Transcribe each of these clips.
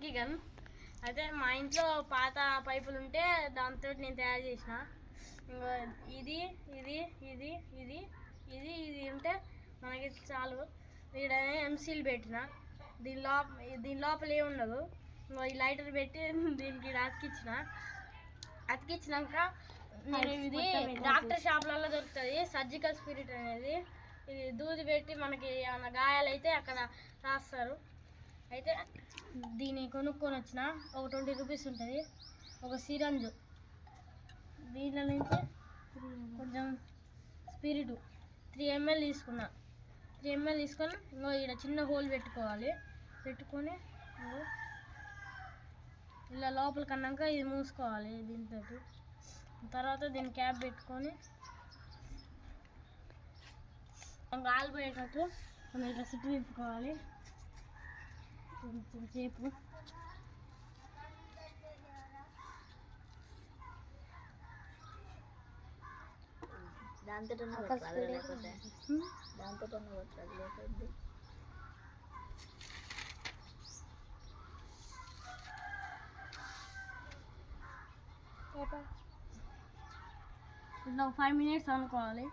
Smoky gun. అయితే మా ఇంట్లో పాత పైపులు ఉంటే దాంతో నేను తయారు చేసిన. ఇంకా ఇది ఇది ఇది ఇది ఇది ఇది ఉంటే మనకి చాలు. ఇక్కడ ఎంసీల్ పెట్టిన, దీని లోపల ఏముండదు. ఈ లైటర్ పెట్టి దీనికి అతికిచ్చినాక నేను ఇది డాక్టర్ షాప్లలో దొరుకుతుంది సర్జికల్ స్పిరిట్ అనేది. ఇది దూది పెట్టి మనకి ఏమైనా గాయాలైతే అక్కడ రాస్తారు. అయితే దీన్ని కొనుక్కొని వచ్చిన, ఒక 20 రూపీస్ ఉంటుంది. ఒక సిరంజు, దీంట్లో నుంచి కొంచెం స్పిరిట్ 3 ml తీసుకున్నా. 3 ml తీసుకొని ఇంకో ఇక్కడ చిన్న హోల్ పెట్టుకోవాలి. పెట్టుకొని ఇలా లోపలికి అన్నాక ఇది మూసుకోవాలి దీంతో. తర్వాత దీన్ని క్యాప్ పెట్టుకొని గాలి పోయేటట్టు మనం ఇట్లా సిట్టు తిప్పుకోవాలి కొంచెం సేపు. దాంతో ఇట్లా 5 minutes అనుకోవాలి.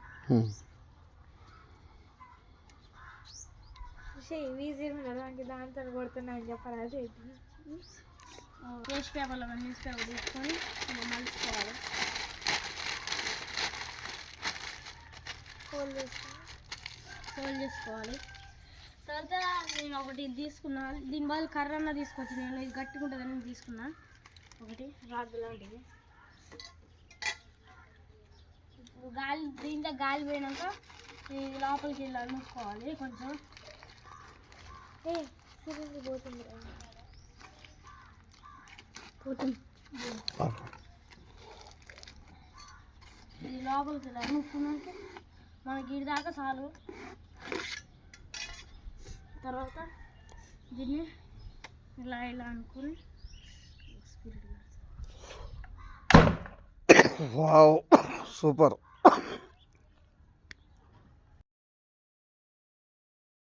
ఈజీ ఉండదు దాంతో కొడుతున్నా అని చెప్పాలి. అది న్యూస్ పేపర్లో న్యూస్ పేపర్ తీసుకొని మలుచుకోవాలి. ఫోల్డ్ చేసుకోవాలి. తర్వాత నేను ఒకటి తీసుకున్నా, దీని బదులు కర్ర అన్న తీసుకొచ్చి, నేను ఇది గట్టిగా ఉంటుందని తీసుకున్నా. ఒకటి రాడ్ లాంటిది. గాలి దీంట్లో గాలి పోయినాక ఇది లోపలికి వెళ్ళి మూసుకోవాలి. కొంచెం పోతుంది ఇది లోపలికి వెళ్ళి మూసుకున్నాక మనకి ఇది దాకా చాలు. తర్వాత దీన్ని ఇలా ఇలా అనుకుని వావ్ సూపర్.